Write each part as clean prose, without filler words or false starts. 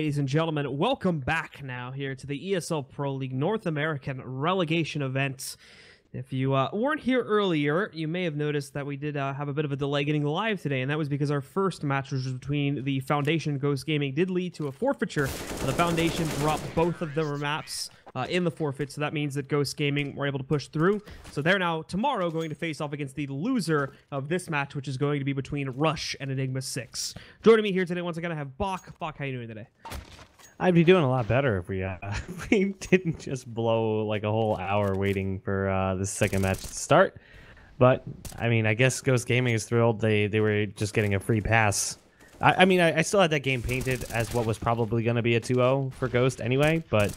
ladies and gentlemen. Welcome back now here to the ESL Pro League North American Relegation event. If you weren't here earlier, you may have noticed that we did have a bit of a delay getting live today, and that was because our first match, which was between the Foundation and Ghost Gaming, did lead to a forfeiture. The Foundation dropped both of their maps in the forfeit, so that means that Ghost Gaming were able to push through. So they're now, tomorrow, going to face off against the loser of this match, which is going to be between Rush and Enigma6. Joining me here today, once again, I have Bach. Bach, how you doing today? I'd be doing a lot better if we didn't just blow like a whole hour waiting for this second match to start. But I mean, I guess Ghost Gaming is thrilled. They were just getting a free pass. I mean, I still had that game painted as what was probably going to be a 2-0 for Ghost anyway. But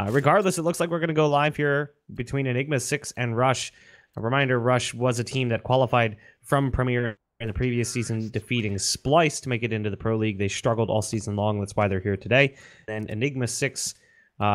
regardless, it looks like we're going to go live here between Enigma6 and Rush. A reminder, Rush was a team that qualified from Premier in the previous season, defeating Splice to make it into the Pro League. They struggled all season long. That's why they're here today. And Enigma6,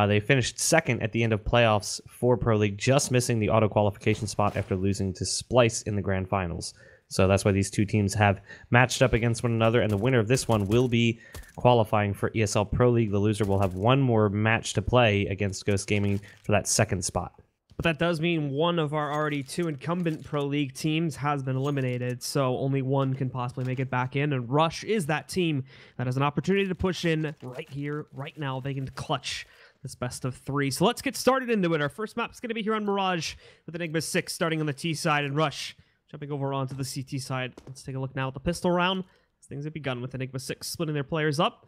they finished second at the end of playoffs for Pro League, just missing the auto qualification spot after losing to Splice in the grand finals. So that's why these two teams have matched up against one another, and the winner of this one will be qualifying for ESL Pro League. The loser will have one more match to play against Ghost Gaming for that second spot. But that does mean one of our already two incumbent Pro League teams has been eliminated, so only one can possibly make it back in, and Rush is that team that has an opportunity to push in right here, right now. They can clutch this best of three. So let's get started into it. Our first map is going to be here on Mirage with Enigma6 starting on the T side and Rush jumping over onto the CT side. Let's take a look now at the pistol round. Things have begun with Enigma6 splitting their players up.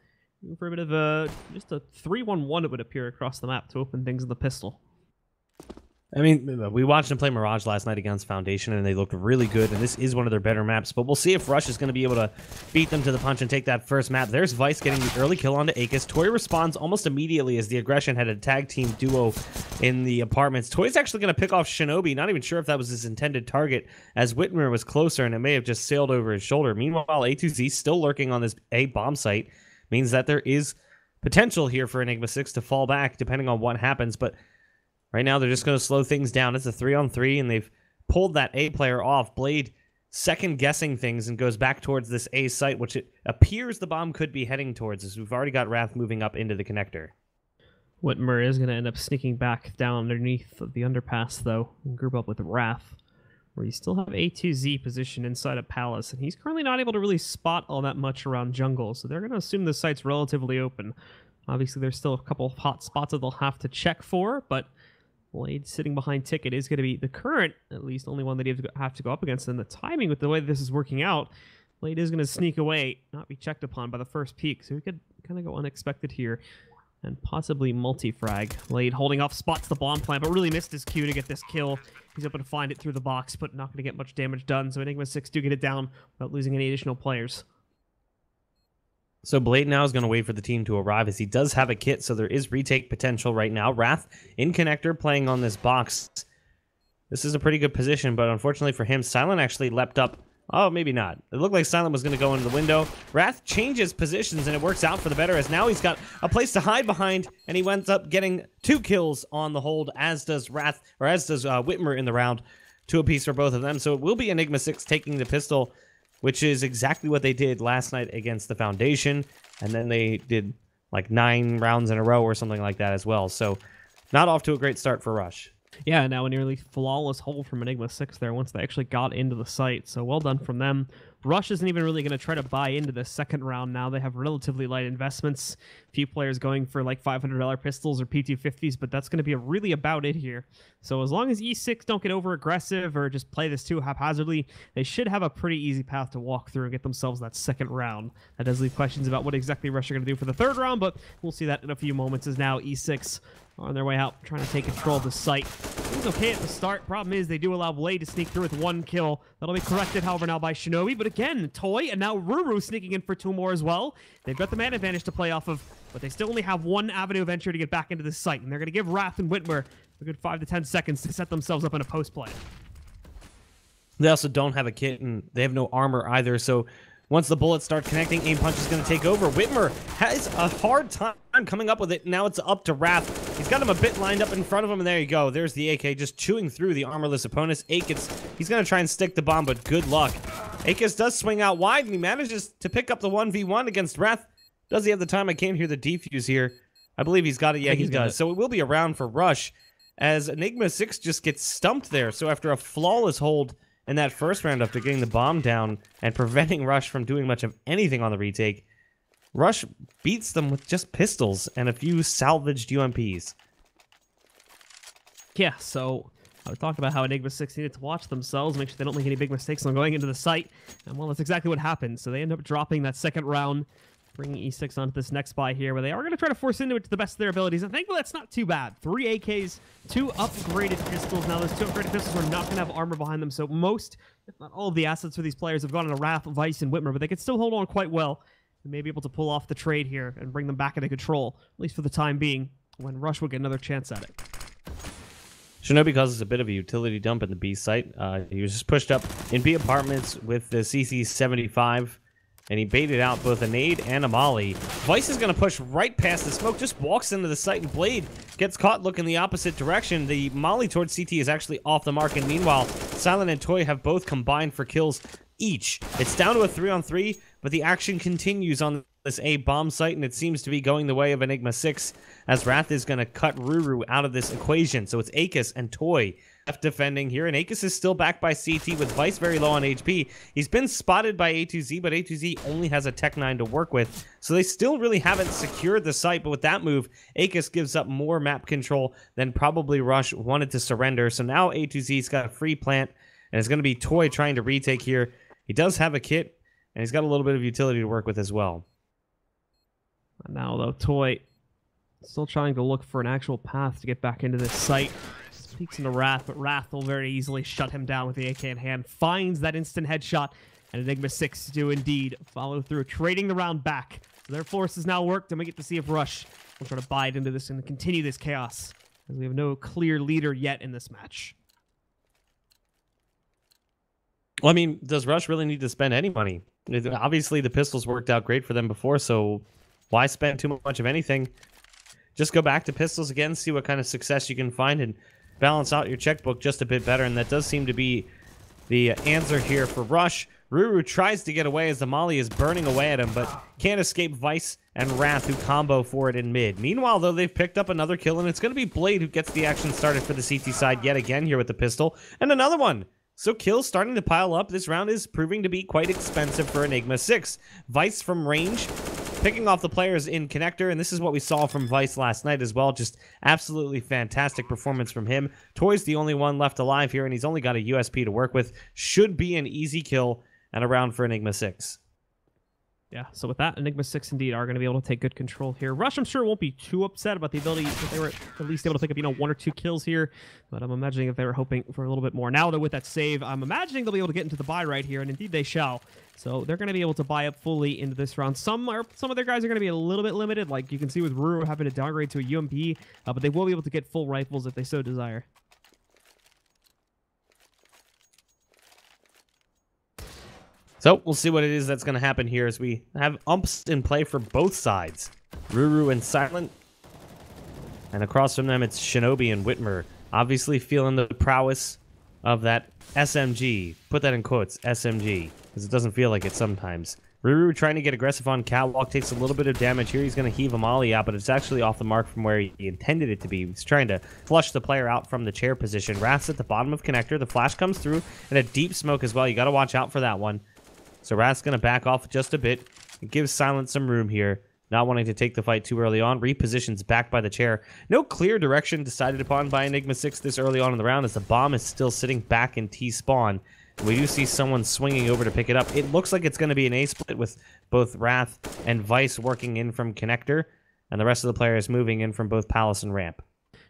For a bit of just a 3-1-1 it would appear across the map to open things in the pistol. I mean, we watched them play Mirage last night against Foundation, and they looked really good, and this is one of their better maps, but we'll see if Rush is going to be able to beat them to the punch and take that first map. There's Vice getting the early kill onto Akis. Toy responds almost immediately as the aggression had a tag team duo in the apartments. Toy's actually going to pick off Shinobi, not even sure if that was his intended target, as Whitmer was closer, and it may have just sailed over his shoulder. Meanwhile, A2Z still lurking on this A bomb site, means that there is potential here for Enigma6 to fall back, depending on what happens, but right now, they're just going to slow things down. It's a 3-on-3, and they've pulled that A player off. Blade second-guessing things and goes back towards this A site, which it appears the bomb could be heading towards, as we've already got Wrath moving up into the connector. Whitmer is going to end up sneaking back down underneath the underpass, though, and group up with Wrath, where you still have A2Z positioned inside a Palace, and he's currently not able to really spot all that much around jungle, so they're going to assume the site's relatively open. Obviously, there's still a couple of hot spots that they'll have to check for, but Blade sitting behind Ticket is going to be the current, at least, only one that he have to go up against. And the timing with the way this is working out, Blade is going to sneak away, not be checked upon by the first peak. So we could kind of go unexpected here and possibly multi-frag. Blade holding off, spots the bomb plant, but really missed his cue to get this kill. He's able to find it through the box, but not going to get much damage done. So Enigma6 do get it down without losing any additional players. So Blade now is going to wait for the team to arrive, as he does have a kit, so there is retake potential right now. Wrath in connector playing on this box. This is a pretty good position, but unfortunately for him, Silent actually leapt up. Oh, maybe not. It looked like Silent was going to go into the window. Wrath changes positions, and it works out for the better, as now he's got a place to hide behind, and he ends up getting 2 kills on the hold, as does Wrath, or as does Whitmer in the round. 2 apiece for both of them, so it will be Enigma6 taking the pistol, which is exactly what they did last night against the Foundation, and then they did like 9 rounds in a row or something like that as well. So not off to a great start for Rush. Yeah, now a nearly flawless hold from Enigma6 there once they actually got into the site, so well done from them. Rush isn't even really going to try to buy into the second round now. They have relatively light investments. Few players going for like $500 pistols or P250s, but that's going to be really about it here. So as long as E6 don't get over-aggressive or just play this too haphazardly, they should have a pretty easy path to walk through and get themselves that second round. That does leave questions about what exactly Rush are going to do for the third round, but we'll see that in a few moments, as now E6 on their way out, trying to take control of the site. It was okay at the start. Problem is, they do allow Blade to sneak through with 1 kill. That'll be corrected, however, now by Shinobi. But again, Toy and now Ruru sneaking in for 2 more as well. They've got the man advantage to play off of, but they still only have 1 avenue of entry to get back into the site. And they're going to give Wrath and Whitmer a good 5 to 10 seconds to set themselves up in a post play. They also don't have a kit, and they have no armor either, so once the bullets start connecting, Aim Punch is going to take over. Whitmer has a hard time coming up with it. Now it's up to Wrath. He's got him a bit lined up in front of him, and there you go. There's the AK just chewing through the armorless opponents. He's going to try and stick the bomb, but good luck. Akis does swing out wide, and he manages to pick up the 1v1 against Wrath. Does he have the time? I can't hear the defuse here. I believe he's got it. Yeah, he does. So it will be a round for Rush as Enigma6 just gets stumped there. So after a flawless hold in that first round after getting the bomb down and preventing Rush from doing much of anything on the retake, Rush beats them with just pistols and a few salvaged UMPs. Yeah, so I talked about how Enigma6 needed to watch themselves, make sure they don't make any big mistakes on going into the site. And well, that's exactly what happened. So they end up dropping that second round, bringing E6 onto this next buy here, where they are going to try to force into it to the best of their abilities. And thankfully, that's not too bad. 3 AKs, 2 upgraded pistols. Now, those 2 upgraded pistols are not going to have armor behind them, so most, if not all of the assets for these players have gone into Wrath, Vice, and Whitmer, but they can still hold on quite well and may be able to pull off the trade here and bring them back into control, at least for the time being, when Rush will get another chance at it. Shinobi causes a bit of a utility dump in the B site. He was just pushed up in B apartments with the CC-75, and he baited out both a nade and a molly. Vice is going to push right past the smoke, just walks into the site, and Blade gets caught looking the opposite direction. The molly towards CT is actually off the mark, and meanwhile, Silent and Toy have both combined for kills each. It's down to a 3-on-3, but the action continues on this A bomb site, and it seems to be going the way of Enigma6, as Wrath is going to cut Ruru out of this equation. So it's Akis and Toy left defending here, and Akis is still back by CT with Vice very low on HP. He's been spotted by A2Z, but A2Z only has a Tech 9 to work with, so they still really haven't secured the site. But with that move, Akis gives up more map control than probably Rush wanted to surrender. So now A2Z's got a free plant, and it's going to be Toy trying to retake here. He does have a kit, and he's got a little bit of utility to work with as well. Now, though, Toy still trying to look for an actual path to get back into this site. Speaks into Wrath, but Wrath will very easily shut him down with the AK in hand. Finds that instant headshot, and Enigma6 do indeed follow through, trading the round back. So their forces now worked, and we get to see if Rush will try to bite into this and continue this chaos, as we have no clear leader yet in this match. Well, I mean, does Rush really need to spend any money? Obviously, the pistols worked out great for them before, so why spend too much of anything? Just go back to pistols again, see what kind of success you can find, and balance out your checkbook just a bit better. And that does seem to be the answer here for Rush. Ruru tries to get away as the molly is burning away at him, but can't escape Vice and Wrath, who combo for it in mid. Meanwhile, though, they've picked up another kill, and it's going to be Blade who gets the action started for the CT side yet again here with the pistol. And another one! So kills starting to pile up. This round is proving to be quite expensive for Enigma6. Vice from range, picking off the players in connector, and this is what we saw from Vice last night as well. Just absolutely fantastic performance from him. Toy's the only one left alive here, and he's only got a USP to work with. Should be an easy kill and a round for Enigma6. Yeah, so with that, Enigma6 indeed are going to be able to take good control here. Rush, I'm sure, won't be too upset about the ability that they were at least able to pick up, 1 or 2 kills here. But I'm imagining if they were hoping for a little bit more. Now that with that save, I'm imagining they'll be able to get into the buy right here, and indeed they shall. So they're going to be able to buy up fully into this round. Some of their guys are going to be a little bit limited, like you can see with Ruru having to downgrade to a UMP, but they will be able to get full rifles if they so desire. So we'll see what it is that's going to happen here as we have umps in play for both sides. Ruru and Silent. And across from them, it's Shinobi and Whitmer. Obviously feeling the prowess of that SMG. Put that in quotes, SMG, because it doesn't feel like it sometimes. Ruru trying to get aggressive on catwalk, takes a little bit of damage here. He's going to heave a molly out, but it's actually off the mark from where he intended it to be. He's trying to flush the player out from the chair position. Wrath's at the bottom of connector. The flash comes through, and a deep smoke as well. You got to watch out for that one. So Wrath's going to back off just a bit. It gives Silent some room here. Not wanting to take the fight too early on. Repositions back by the chair. No clear direction decided upon by Enigma6 this early on in the round, as the bomb is still sitting back in T-spawn. We do see someone swinging over to pick it up. It looks like it's going to be an A-split with both Wrath and Vice working in from connector, and the rest of the players moving in from both Palace and ramp.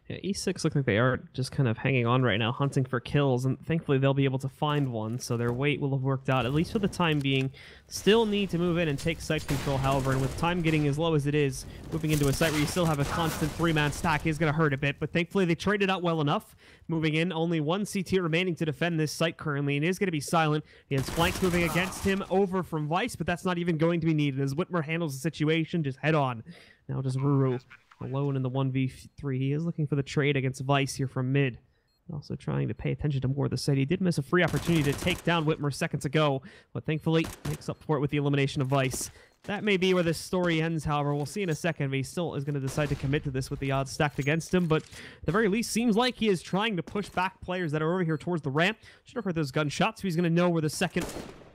Yeah, E6 look like they are just kind of hanging on right now, hunting for kills, and thankfully they'll be able to find one, so their wait will have worked out, at least for the time being. Still need to move in and take site control, however, and with time getting as low as it is, moving into a site where you still have a constant 3-man stack is going to hurt a bit, but thankfully they traded out well enough. Moving in, only 1 CT remaining to defend this site currently, and it is going to be Silent. He has flanks moving against him over from Vice, but that's not even going to be needed, as Whitmer handles the situation just head on. Now just Ruru alone in the 1v3. He is looking for the trade against Vice here from mid. Also trying to pay attention to more of the site. He did miss a free opportunity to take down Whitmer seconds ago, but thankfully makes up for it with the elimination of Vice. That may be where this story ends, however. We'll see in a second, but he still is going to decide to commit to this with the odds stacked against him. But at the very least, seems like he is trying to push back players that are over here towards the ramp. Should have heard those gunshots, so he's going to know where the second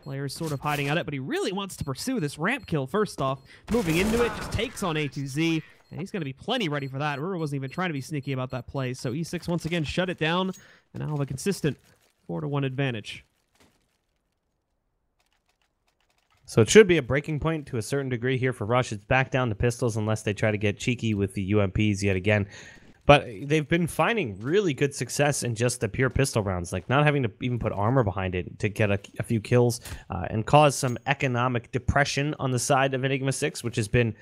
player is sort of hiding at it. But he really wants to pursue this ramp kill first off. Moving into it, just takes on A2Z. And he's going to be plenty ready for that. Ruru wasn't even trying to be sneaky about that play. So E6 once again shut it down. And now have a consistent 4-1 advantage. So it should be a breaking point to a certain degree here for Rush. It's back down to pistols unless they try to get cheeky with the UMPs yet again. But they've been finding really good success in just the pure pistol rounds, like not having to even put armor behind it to get a few kills and cause some economic depression on the side of Enigma6, which has been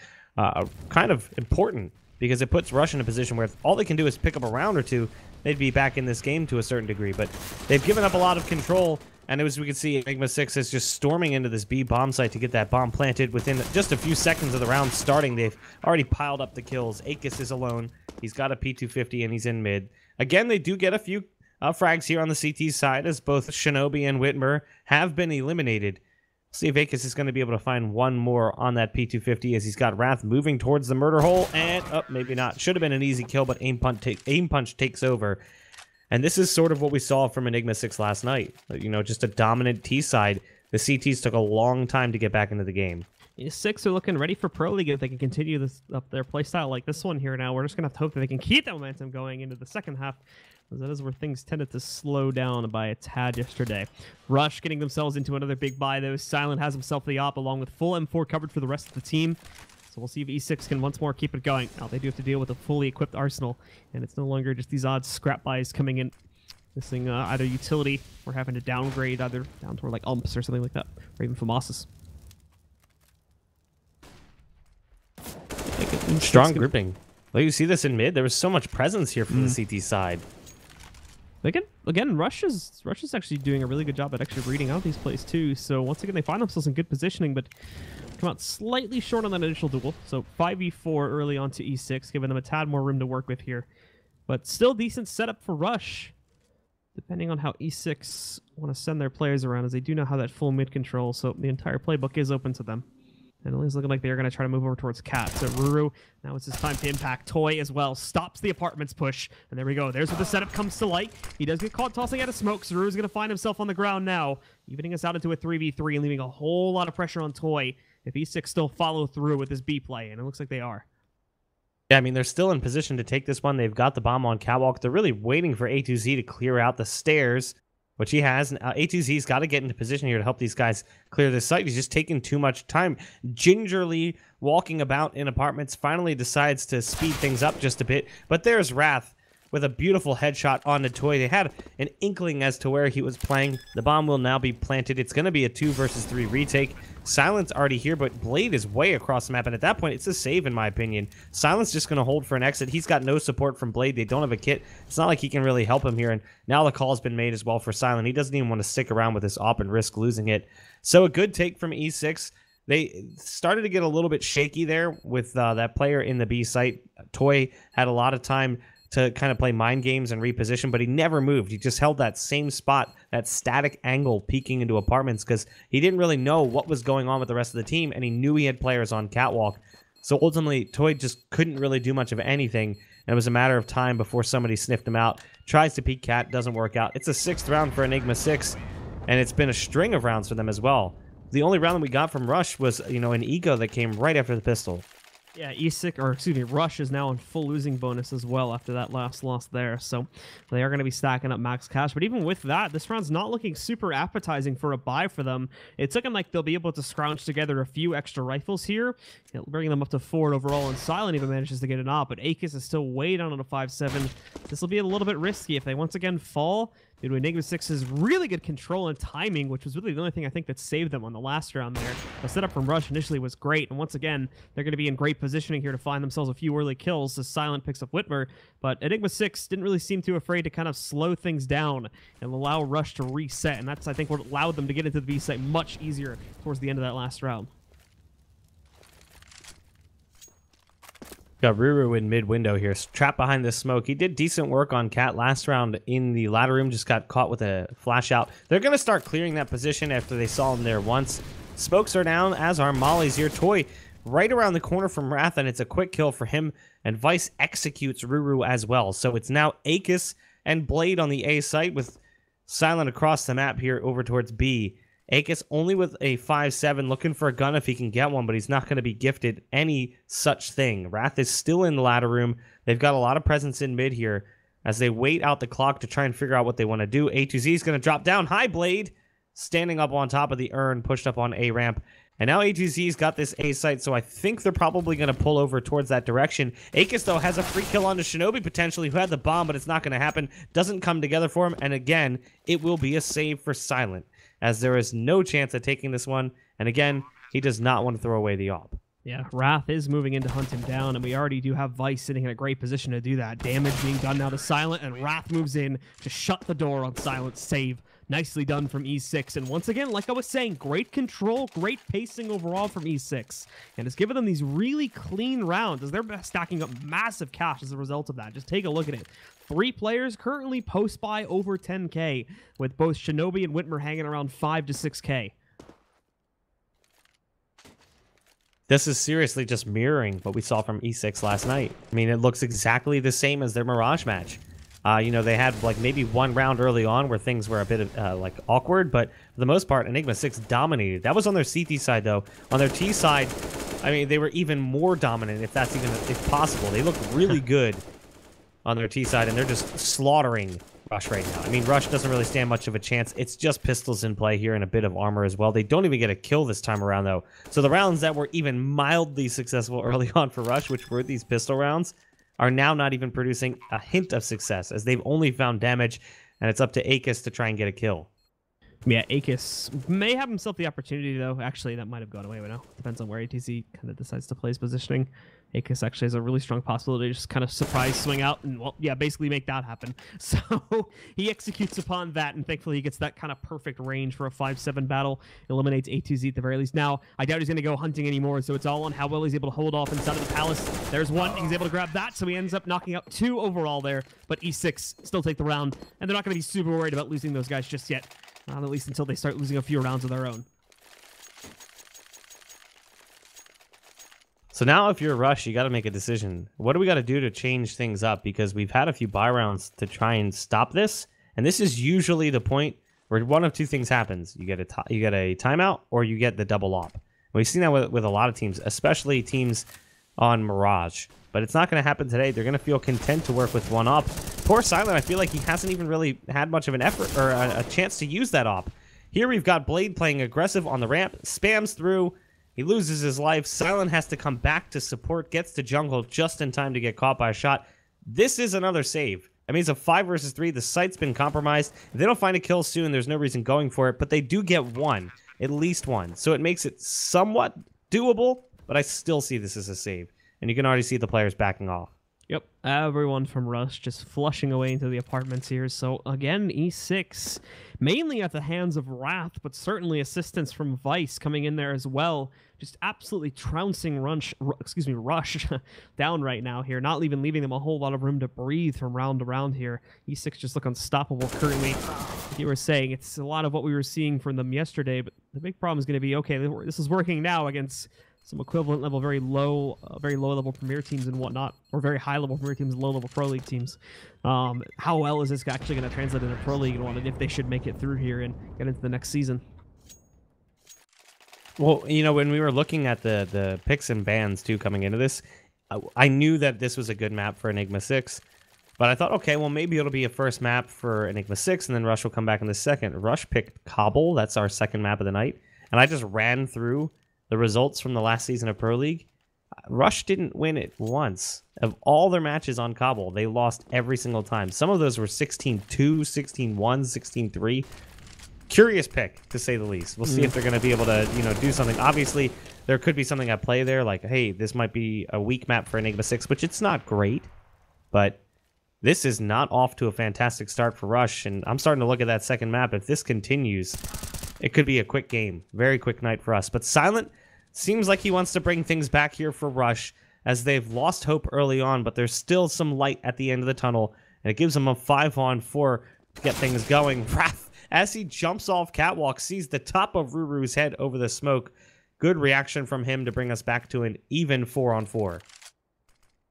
kind of important because it puts Rush in a position where if all they can do is pick up a round or two, they'd be back in this game to a certain degree. But they've given up a lot of control. And as we can see, Enigma6 is just storming into this B bomb site to get that bomb planted. Within just a few seconds of the round starting, they've already piled up the kills. Akis is alone. He's got a P250 and he's in mid. Again, they do get a few frags here on the CT side as both Shinobi and Whitmer have been eliminated. See if Akis is going to be able to find one more on that P250 as he's got Wrath moving towards the murder hole. And, oh, maybe not. Should have been an easy kill, but Aim Punch takes over. And this is sort of what we saw from Enigma6 last night. You know, just a dominant T side. The CTs took a long time to get back into the game. E6 are looking ready for Pro League if they can continue this up their playstyle like this one here now. We're just going to have to hope that they can keep that momentum going into the second half, as that is where things tended to slow down by a tad yesterday. Rush getting themselves into another big buy, though. Silent has himself the op along with full M4 coverage for the rest of the team. So we'll see if E6 can once more keep it going. Now they do have to deal with a fully equipped arsenal, and it's no longer just these odd scrap buys coming in, missing either utility or having to downgrade either down to like umps or something like that, or even FAMASas. Strong grouping. Like you see this in mid, there was so much presence here from the CT side. Again, Rush is actually doing a really good job at actually reading out these plays too. So once again, they find themselves in good positioning, but come out slightly short on that initial duel. So 5v4 early on to E6, giving them a tad more room to work with here. But still decent setup for Rush, depending on how E6 want to send their players around, as they do now have that full mid control. So the entire playbook is open to them. And it is looking like they're going to try to move over towards Cat. So Ruru, now it's his time to impact. Toy as well stops the apartments push. And there we go. There's where the setup comes to light. He does get caught tossing out of smoke. So Ruru's going to find himself on the ground now, evening us out into a 3v3 and leaving a whole lot of pressure on Toy if E6 still follow through with this B play. And it looks like they are. Yeah, I mean, they're still in position to take this one. They've got the bomb on catwalk. They're really waiting for A2Z to clear out the stairs, which he has. A2Z's got to get into position here to help these guys clear this site. He's just taking too much time. Gingerly walking about in apartments, finally decides to speed things up just a bit. But there's Wrath with a beautiful headshot on the Toy. They had an inkling as to where he was playing. The bomb will now be planted. It's going to be a 2 versus 3 retake. Silent's already here, but Blade is way across the map, and at that point, it's a save, in my opinion. Silent's just going to hold for an exit. He's got no support from Blade. They don't have a kit. It's not like he can really help him here, and now the call's been made as well for Silent. He doesn't even want to stick around with this op and risk losing it. So a good take from E6. They started to get a little bit shaky there with that player in the B site. Toy had a lot of time to kind of play mind games and reposition, but he never moved. He just held that same spot, that static angle peeking into apartments, because he didn't really know what was going on with the rest of the team, and he knew he had players on catwalk. So ultimately, Toy just couldn't really do much of anything, and it was a matter of time before somebody sniffed him out. Tries to peek Cat, doesn't work out. It's a 6th round for Enigma6, and it's been a string of rounds for them as well. The only round that we got from Rush was, you know, an Ego that came right after the pistol. Yeah, Rush is now on full losing bonus as well after that last loss there. So they are going to be stacking up max cash. But even with that, this round's not looking super appetizing for a buy for them. It's looking like they'll be able to scrounge together a few extra rifles here, bringing them up to 4 overall. And Silent even manages to get it up. But Akis is still way down on a 5-7. This will be a little bit risky if they once again fall due to Enigma6's really good control and timing, which was really the only thing I think that saved them on the last round there. The setup from Rush initially was great, and once again, they're going to be in great positioning here to find themselves a few early kills as Silent picks up Whitmer, but Enigma6 didn't really seem too afraid to kind of slow things down and allow Rush to reset, and that's, I think, what allowed them to get into the B site much easier towards the end of that last round. Got Ruru in mid-window here, trapped behind this smoke. He did decent work on Cat last round in the ladder room, just got caught with a flash out. They're going to start clearing that position after they saw him there once. Smokes are down, as are Molly's here. Toy right around the corner from Wrath, and it's a quick kill for him. And Vice executes Ruru as well. So it's now Aegis and Blade on the A site with Silent across the map here over towards B. Aegis only with a 5-7, looking for a gun if he can get one, but he's not going to be gifted any such thing. Wrath is still in the ladder room. They've got a lot of presence in mid here as they wait out the clock to try and figure out what they want to do. A2Z is going to drop down. Hi, Blade! Standing up on top of the urn, pushed up on A ramp. And now A2Z's got this A site, so I think they're probably going to pull over towards that direction. Aegis, though, has a free kill onto Shinobi, potentially, who had the bomb, but it's not going to happen. Doesn't come together for him, and again, it will be a save for Silent, as there is no chance of taking this one. And again, he does not want to throw away the AWP. Yeah, Wrath is moving in to hunt him down, and we already do have Vice sitting in a great position to do that. Damage being done now to Silent, and Wrath moves in to shut the door on Silent's save. Nicely done from E6, and once again, like I was saying, great control, great pacing overall from E6, and it's given them these really clean rounds as they're stacking up massive cash as a result of that. Just take a look at it. 3 players currently post-buy over 10K, with both Shinobi and Whitmer hanging around 5 to 6K. This is seriously just mirroring what we saw from E6 last night. I mean, it looks exactly the same as their Mirage match. You know, they had like maybe one round early on where things were a bit like awkward, but for the most part, Enigma6 dominated. That was on their CT side, though. On their T side, I mean, they were even more dominant, if that's even if possible. They look really good on their T side, and they're just slaughtering Rush right now. I mean, Rush doesn't really stand much of a chance. It's just pistols in play here and a bit of armor as well. They don't even get a kill this time around, though. So the rounds that were even mildly successful early on for Rush, which were these pistol rounds, are now not even producing a hint of success, as they've only found damage, and it's up to Aegis to try and get a kill. Yeah, Aegis may have himself the opportunity, though. Actually, that might have gone away by now. Depends on where ATZ kind of decides to play his positioning. Aegis actually has a really strong possibility to just kind of surprise swing out and, well, yeah, basically make that happen. So he executes upon that, and thankfully he gets that kind of perfect range for a 5-7 battle. Eliminates A2Z at the very least. Now, I doubt he's going to go hunting anymore, so it's all on how well he's able to hold off inside of the palace. There's one. He's able to grab that, so he ends up knocking out 2 overall there. But E6 still take the round, and they're not going to be super worried about losing those guys just yet. Not at least until they start losing a few rounds of their own. So now if you're Rush, you got to make a decision. What do we got to do to change things up? Because we've had a few buy rounds to try and stop this. And this is usually the point where one of two things happens. You get a timeout, or you get the double op. We've seen that with a lot of teams, especially teams on Mirage. But it's not going to happen today. They're going to feel content to work with one op. Poor Silent, I feel like he hasn't even really had much of an effort or a chance to use that op. Here we've got Blade playing aggressive on the ramp, spams through. He loses his life. Silent has to come back to support, gets to jungle just in time to get caught by a shot. This is another save. I mean, it's a 5 versus 3. The site's been compromised. If they don't find a kill soon, there's no reason going for it, but they do get one, at least one. So it makes it somewhat doable, but I still see this as a save. And you can already see the players backing off. Yep, everyone from Rush just flushing away into the apartments here. So again, E6, mainly at the hands of Wrath, but certainly assistance from Vice coming in there as well. Just absolutely trouncing Rush down right now here, not even leaving them a whole lot of room to breathe from round to round here. E6 just look unstoppable currently. Like you were saying, it's a lot of what we were seeing from them yesterday, but the big problem is going to be, okay, this is working now against some equivalent level, very low level Premier teams and whatnot, or very high level Premier teams and low level Pro League teams. How well is this actually going to translate into Pro League and whatnot, if they should make it through here and get into the next season? Well, you know, when we were looking at the picks and bans too coming into this, I knew that this was a good map for Enigma6, but I thought, okay, well, maybe it'll be a first map for Enigma6, and then Rush will come back in the second. Rush picked Cobble. That's our second map of the night, and I just ran through the results from the last season of Pro League. Rush didn't win it once. Of all their matches on Cobble, they lost every single time. Some of those were 16-2, 16-1, 16-3. Curious pick, to say the least. We'll see if they're going to be able to, you know, do something. Obviously, there could be something at play there, like, hey, this might be a weak map for Enigma6, which it's not great, but this is not off to a fantastic start for Rush, and I'm starting to look at that second map. If this continues, it could be a quick game. Very quick night for us. But Silent seems like he wants to bring things back here for Rush, as they've lost hope early on, but there's still some light at the end of the tunnel, and it gives them a 5-on-4 to get things going. Wrath as he jumps off catwalk, sees the top of Ruru's head over the smoke. Good reaction from him to bring us back to an even 4-on-4.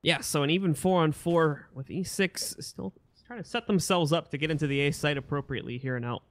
Yeah, so an even 4-on-4 with E6 still trying to set themselves up to get into the A site appropriately here and out.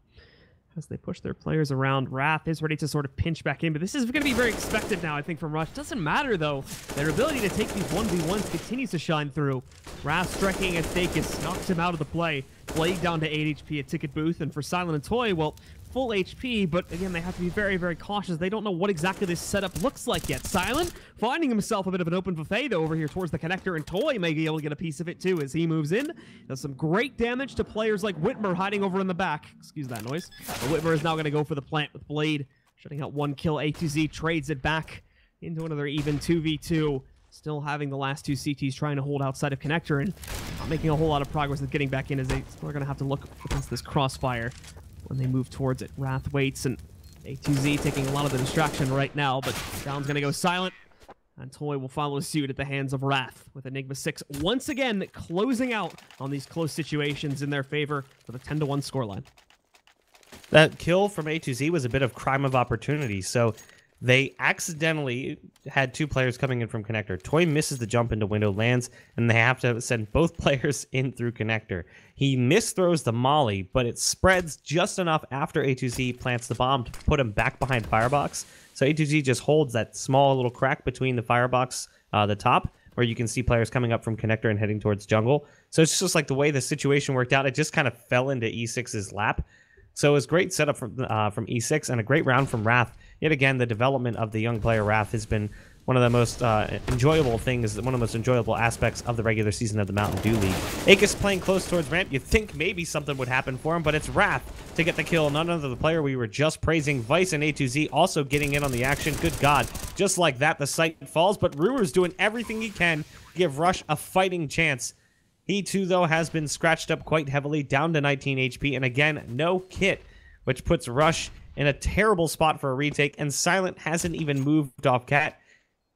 As they push their players around, Wrath is ready to sort of pinch back in, but this is going to be very expected now, I think, from Rush. Doesn't matter, though. Their ability to take these 1v1s continues to shine through. Wrath striking at Thakis knocks him out of the play. Blade down to 8 HP at Ticket Booth, and for Silent and Toy, well, full HP, but again, they have to be very, very cautious. They don't know what exactly this setup looks like yet. Silent finding himself a bit of an open buffet, though, over here towards the connector, and Toy may be able to get a piece of it, too, as he moves in. Does some great damage to players like Whitmer hiding over in the back. Excuse that noise. But Whitmer is now going to go for the plant with Blade, shutting out one kill. A2Z trades it back into another even 2v2. Still having the last two CTs trying to hold outside of connector, and not making a whole lot of progress with getting back in, as they still are going to have to look against this crossfire when they move towards it. Wrath waits, and A2Z taking a lot of the distraction right now, but down's going to go Silent, and Toy will follow suit at the hands of Wrath, with Enigma6 once again closing out on these close situations in their favor with a 10-1 scoreline. That kill from A2Z was a bit of crime of opportunity, so they accidentally had two players coming in from connector. Toy misses the jump into window, lands, and they have to send both players in through connector. He misthrows the molly, but it spreads just enough after A2Z plants the bomb to put him back behind Firebox. So A2Z just holds that small little crack between the Firebox, the top, where you can see players coming up from connector and heading towards jungle. So it's just like the way the situation worked out. It just kind of fell into E6's lap. So it was great setup from E6 and a great round from Wrath. Yet again, the development of the young player Wrath has been one of the most enjoyable things, one of the most enjoyable aspects of the regular season of the Mountain Dew League. Akis playing close towards ramp. You'd think maybe something would happen for him, but it's Wrath to get the kill. None other than the player we were just praising. Vice and A2Z also getting in on the action. Good God. Just like that, the site falls, but Ruer's doing everything he can to give Rush a fighting chance. He, too, though, has been scratched up quite heavily, down to 19 HP, and again, no kit, which puts Rush in a terrible spot for a retake, and Silent hasn't even moved off Cat.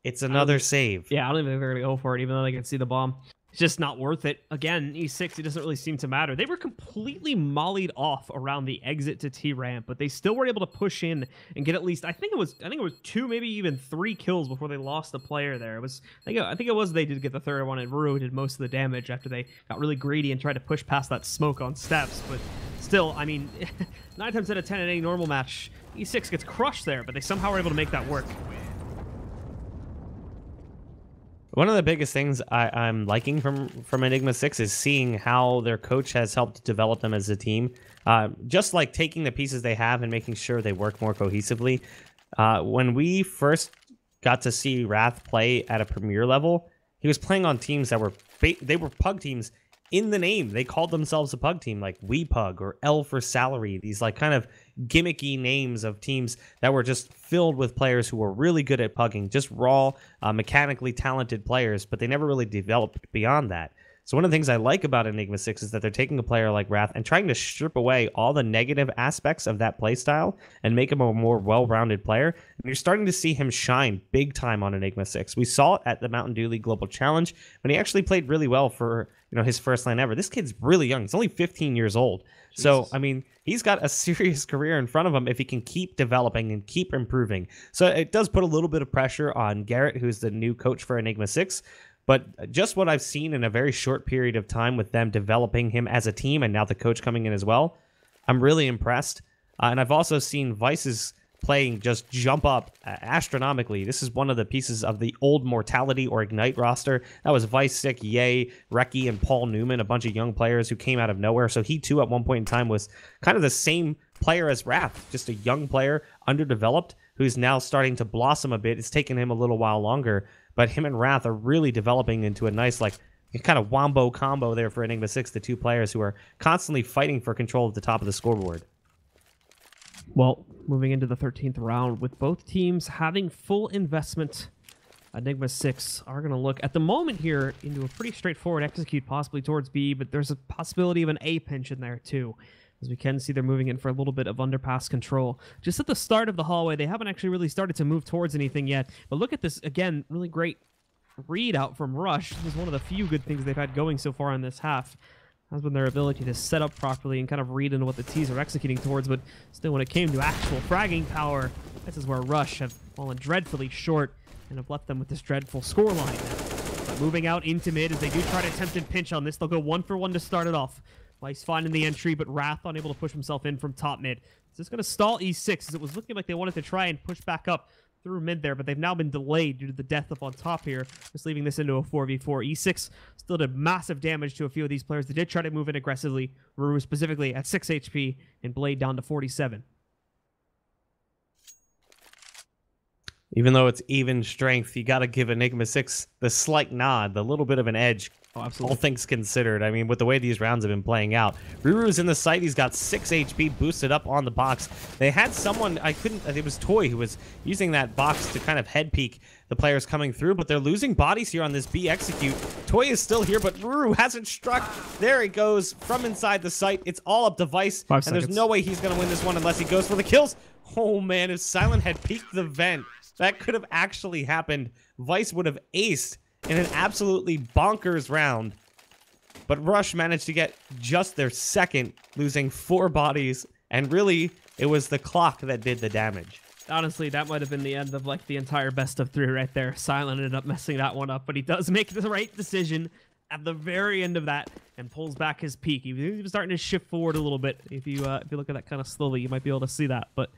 It's another save. Yeah, I don't even think they're going to go for it, even though they can see the bomb. It's just not worth it. Again, E6, it doesn't really seem to matter. They were completely mollied off around the exit to T-ramp, but they still were able to push in and get at least, I think it was 2, maybe even 3 kills before they lost the player there. It was, I think it was they did get the third one, and Ruru did most of the damage after they got really greedy and tried to push past that smoke on steps. But still, I mean, 9 times out of 10 in any normal match, E6 gets crushed there, but they somehow were able to make that work. One of the biggest things I'm liking from Enigma6 is seeing how their coach has helped develop them as a team. Just like taking the pieces they have and making sure they work more cohesively. When we first got to see Wrath play at a premier level, he was playing on teams that were pug teams in the name. They called themselves a pug team, like We Pug or L for Salary. These like kind of gimmicky names of teams that were just filled with players who were really good at pugging, just raw, mechanically talented players, but they never really developed beyond that. So one of the things I like about Enigma6 is that they're taking a player like Wrath and trying to strip away all the negative aspects of that playstyle and make him a more well-rounded player. And you're starting to see him shine big time on Enigma6. We saw it at the Mountain Dew League Global Challenge when he actually played really well for his first LAN ever. This kid's really young. He's only 15 years old. Jesus. So, I mean, he's got a serious career in front of him if he can keep developing and keep improving. So it does put a little bit of pressure on Garrett, who's the new coach for Enigma6. But just what I've seen in a very short period of time with them developing him as a team and now the coach coming in as well, I'm really impressed. And I've also seen Vice's playing just jump up astronomically. This is one of the pieces of the old Mortality or Ignite roster. That was Vice, Sick, Ye, Reki, and Paul Newman, a bunch of young players who came out of nowhere. So he too at one point in time was kind of the same player as Wrath, just a young player, underdeveloped, who's now starting to blossom a bit. It's taken him a little while longer, but him and Wrath are really developing into a nice, like, kind of wombo combo there for Enigma6, the two players who are constantly fighting for control at the top of the scoreboard. Well, moving into the 13th round, with both teams having full investment, Enigma6 are going to look, at the moment here, into a pretty straightforward execute, possibly towards B, but there's a possibility of an A pinch in there, too. As we can see, they're moving in for a little bit of underpass control. Just at the start of the hallway, they haven't actually really started to move towards anything yet. But look at this, again, really great read out from Rush. This is one of the few good things they've had going so far in this half. has been their ability to set up properly and kind of read into what the T's are executing towards, but still when it came to actual fragging power, this is where Rush have fallen dreadfully short and have left them with this dreadful scoreline. But moving out into mid as they do try to attempt and pinch on this, they'll go 1-for-1 to start it off. Weiss finding the entry, but Wrath unable to push himself in from top mid. Is this going to stall E6 as it was looking like they wanted to try and push back up through mid there, but they've now been delayed due to the death up on top here, just leaving this into a 4v4. E6 still did massive damage to a few of these players. They did try to move in aggressively, Ruru specifically at 6 HP, and Blade down to 47. Even though it's even strength, you got to give Enigma6 the slight nod, the little bit of an edge. Oh, absolutely. All things considered, I mean, with the way these rounds have been playing out. Ruru's in the site. He's got 6 HP boosted up on the box. They had someone, it was Toy who was using that box to kind of head peek the players coming through, but they're losing bodies here on this B execute. Toy is still here, but Ruru hasn't struck. There he goes from inside the site. It's all up to Weiss, 5 and seconds. there's no way he's going to win this one unless he goes for the kills. Oh, man, if Silent had peeked the vent, that could have actually happened. Weiss would have aced in an absolutely bonkers round. But Rush managed to get just their second, losing 4 bodies. And really, it was the clock that did the damage. Honestly, that might have been the end of like the entire best of 3 right there. Silent ended up messing that one up, but he does make the right decision at the very end of that and pulls back his peak. He was starting to shift forward a little bit. If you look at that kind of slowly, you might be able to see that. But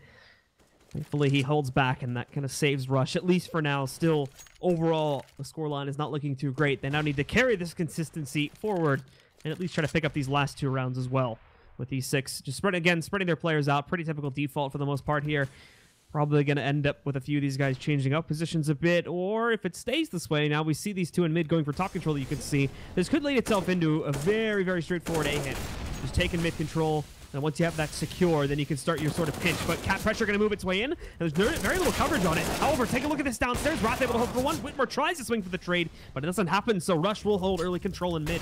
thankfully, he holds back, and that kind of saves Rush, at least for now. Still, overall, the scoreline is not looking too great. They now need to carry this consistency forward and at least try to pick up these last 2 rounds as well. With these 6, just spreading their players out. Pretty typical default for the most part here. Probably going to end up with a few of these guys changing up positions a bit, or if it stays this way, now we see these 2 in mid going for top control that you can see. This could lead itself into a very, very straightforward A hit. Just taking mid control. And once you have that secure, then you can start your sort of pinch. But Cat Pressure going to move its way in. And there's very little coverage on it. However, take a look at this downstairs. Wrath able to hold for 1. Whitmore tries to swing for the trade, but it doesn't happen. So Rush will hold early control in mid.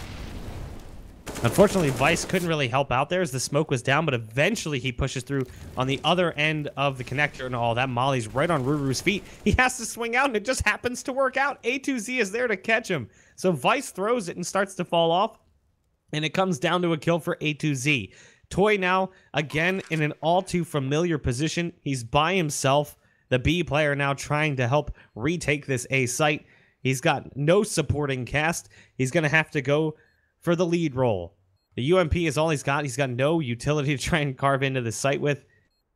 Unfortunately, Weiss couldn't really help out there as the smoke was down, but eventually he pushes through on the other end of the connector, and all that Molly's right on Ruru's feet. He has to swing out, and it just happens to work out. A2Z is there to catch him. So Weiss throws it and starts to fall off, and it comes down to a kill for A2Z. Toy now, again, in an all too familiar position. He's by himself. The B player now trying to help retake this A site. He's got no supporting cast. He's going to have to go for the lead role. The UMP is all he's got. He's got no utility to try and carve into the site with.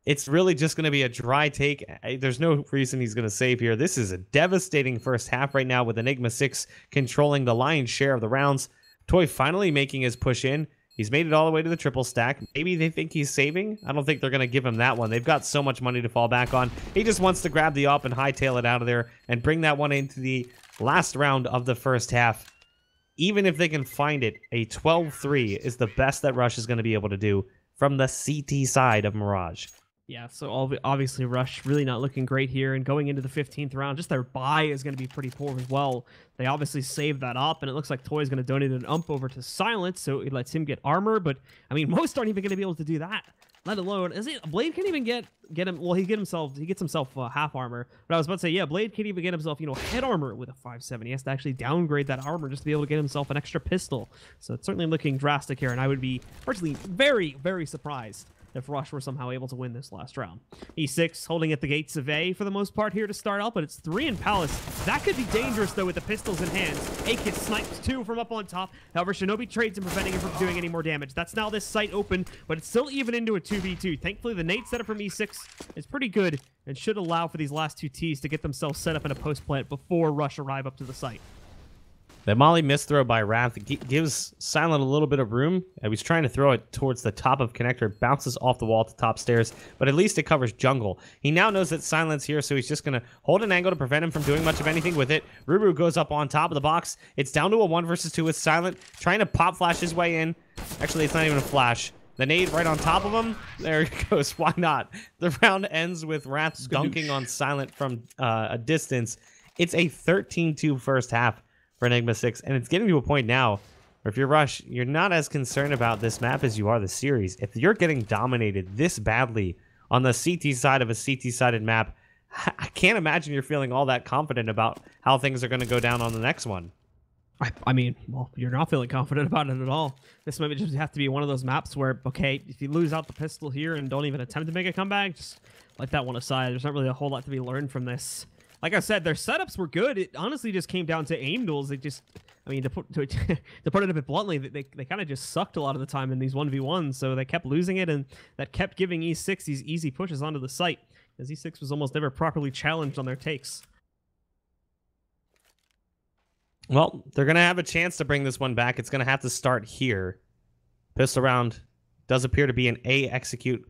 It's really just going to be a dry take. There's no reason he's going to save here. This is a devastating first half right now with Enigma6 controlling the lion's share of the rounds. Toy finally making his push in. He's made it all the way to the triple stack. Maybe they think he's saving. I don't think they're going to give him that one. They've got so much money to fall back on. He just wants to grab the op and hightail it out of there and bring that one into the last round of the first half. Even if they can find it, a 12-3 is the best that Rush is going to be able to do from the CT side of Mirage. Yeah, so obviously Rush really not looking great here, and going into the 15th round, just their buy is going to be pretty poor as well. They obviously saved that up, and it looks like Toy is going to donate an ump over to Silent, so it lets him get armor, but, I mean, most aren't even going to be able to do that, let alone, Blade can't even get him, well, he gets himself half armor, but I was about to say, yeah, Blade can't even get himself, head armor with a 5.7. He has to actually downgrade that armor just to be able to get himself an extra pistol, so it's certainly looking drastic here, and I would be personally very, very surprised if Rush were somehow able to win this last round. E6 holding at the gates of A for the most part here to start out, but it's 3 in Palace. That could be dangerous, though, with the pistols in hand. A-Kid snipes 2 from up on top. However, Shinobi trades him, preventing him from doing any more damage. That's now this site open, but it's still even into a 2v2. Thankfully, the nade setup from E6 is pretty good and should allow for these last 2 Ts to get themselves set up in a post plant before Rush arrive up to the site. The Molly misthrow by Wrath gives Silent a little bit of room. He was trying to throw it towards the top of connector, bounces off the wall to top stairs, but at least it covers jungle. He now knows that Silent's here, so he's just going to hold an angle to prevent him from doing much of anything with it. Ruru goes up on top of the box. It's down to a 1 versus 2 with Silent, trying to pop flash his way in. Actually, it's not even a flash. The nade right on top of him. There he goes. Why not? The round ends with Wrath dunking on Silent from a distance. It's a 13-2 first half for Enigma6, and it's getting to a point now where if you're Rush, you're not as concerned about this map as you are the series. If you're getting dominated this badly on the CT side of a CT-sided map, I can't imagine you're feeling all that confident about how things are going to go down on the next one. I mean, well, you're not feeling confident about it at all. This might just have to be one of those maps where, okay, if you lose out the pistol here and don't even attempt to make a comeback, just let that one aside. There's not really a whole lot to be learned from this. Like I said, their setups were good. It honestly just came down to aim duels. They just, I mean, to put it a bit bluntly, they kind of just sucked a lot of the time in these 1v1s, so they kept losing it, and that kept giving E6 these easy pushes onto the site, as E6 was almost never properly challenged on their takes. Well, they're going to have a chance to bring this one back. It's going to have to start here. Pistol round does appear to be an A execute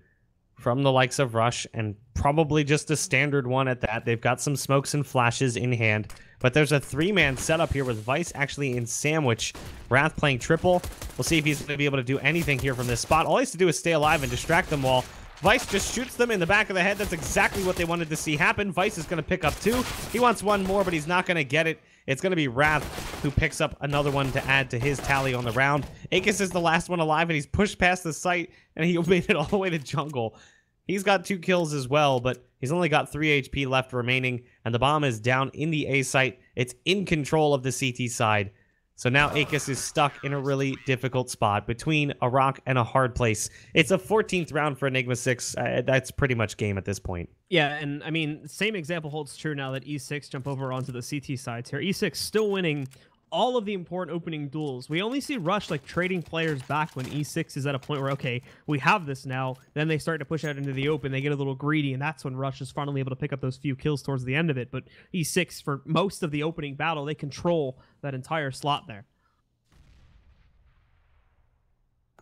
from the likes of Rush, and probably just a standard one at that. They've got some smokes and flashes in hand, but there's a 3-man setup here with Vice actually in sandwich. Wrath playing triple. We'll see if he's going to be able to do anything here from this spot. All he has to do is stay alive and distract them all. Vice just shoots them in the back of the head. That's exactly what they wanted to see happen. Vice is going to pick up 2. He wants 1 more, but he's not going to get it. It's going to be Wrath who picks up another one to add to his tally on the round. Akis is the last one alive, and he's pushed past the site, and he made it all the way to jungle. He's got 2 kills as well, but he's only got 3 HP left remaining, and the bomb is down in the A site. It's in control of the CT side. So now Akis is stuck in a really difficult spot between a rock and a hard place. It's a 14th round for Enigma6. That's pretty much game at this point. Yeah, and I mean, same example holds true now that E6 jump over onto the CT sides here. E6 still winning all of the important opening duels. We only see Rush like trading players back when E6 is at a point where, okay, we have this now. Then they start to push out into the open. They get a little greedy, and that's when Rush is finally able to pick up those few kills towards the end of it. But E6, for most of the opening battle, they control that entire slot there.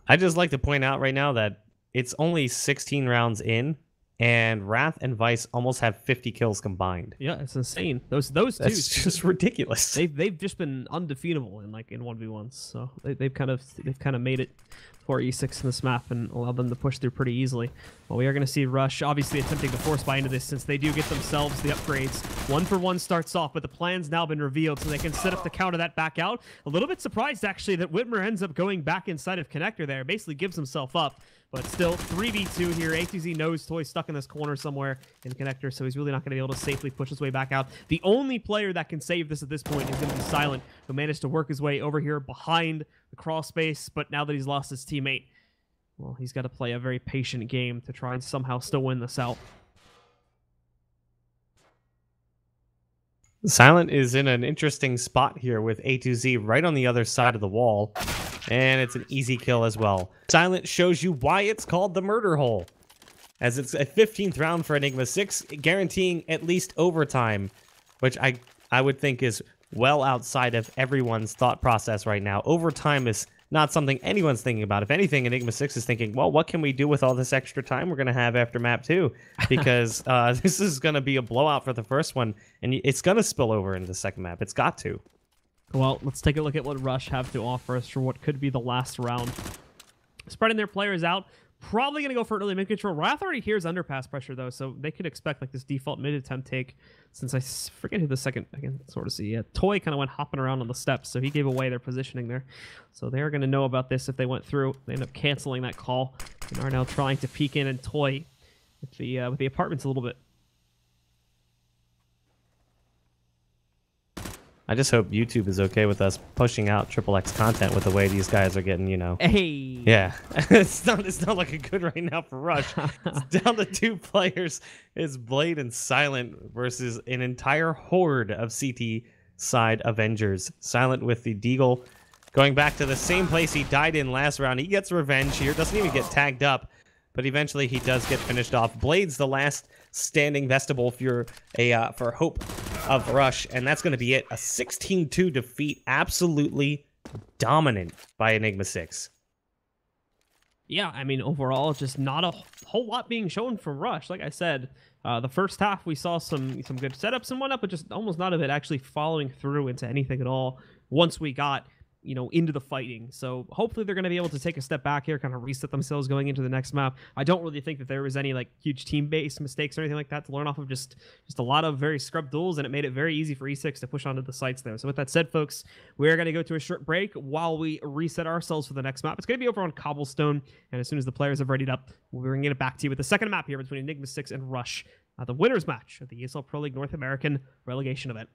I just like to point out right now that it's only 16 rounds in, and Wrath and Vice almost have 50 kills combined. Yeah, it's insane. Those That's two, just ridiculous. They've just been undefeatable in 1v1s. So they've kind of made it for E6 in this map and allowed them to push through pretty easily. Well, we are going to see Rush obviously attempting to force buy into this, since they do get themselves the upgrades. 1-for-1 starts off, but the plan's now been revealed, so they can set up to counter that back out. A little bit surprised actually that Whitmer ends up going back inside of Connector there. Basically gives himself up. But still, 3v2 here. A2Z knows Toy stuck in this corner somewhere in Connector, so he's really not going to be able to safely push his way back out. The only player that can save this at this point is going to be Silent, who managed to work his way over here behind the crawl space, but now that he's lost his teammate, well, he's got to play a very patient game to try and somehow still win this out. Silent is in an interesting spot here with A2Z right on the other side of the wall. And it's an easy kill as well. Silent shows you why it's called the murder hole, as it's a 15th round for Enigma6, guaranteeing at least overtime, which I would think is well outside of everyone's thought process right now. Overtime is not something anyone's thinking about. If anything, Enigma6 is thinking, well, what can we do with all this extra time we're going to have after map 2? Because this is going to be a blowout for the first one, and it's going to spill over into the second map. It's got to. Well, let's take a look at what Rush have to offer us for what could be the last round. Spreading their players out. Probably going to go for early mid control. Wrath already hears underpass pressure, though, so they could expect this default mid attempt take. Since I forget who the second, I can sort of see. Yeah, Toy kind of went hopping around on the steps, so he gave away their positioning there. So they're going to know about this if they went through. They end up canceling that call and are now trying to peek in and toy with the apartments a little bit. I just hope YouTube is okay with us pushing out XXX content with the way these guys are getting, Hey. Yeah, it's not looking good right now for Rush. It's down to 2 players. It's Blade and Silent versus an entire horde of CT side Avengers. Silent with the Deagle going back to the same place he died in last round. He gets revenge here. Doesn't even get tagged up, but eventually he does get finished off. Blade's the last standing vestibule for hope of Rush, and that's going to be it. A 16-2 defeat, absolutely dominant by Enigma6. Yeah, I mean, overall, just not a whole lot being shown from Rush. Like I said, the first half we saw some good setups and whatnot, but just almost none of it actually following through into anything at all once we got into the fighting. So hopefully they're going to be able to take a step back here, kind of reset themselves going into the next map. I don't really think that there was any huge team-based mistakes or anything like that to learn off of, just a lot of very scrubbed duels, and it made it very easy for E6 to push onto the sites there. So with that said, folks, we're going to go to a short break while we reset ourselves for the next map. It's going to be over on Cobblestone, and as soon as the players have readied up, we'll be bringing it back to you with the second map here between Enigma6 and Rush, the winners match of the ESL Pro League North American relegation event.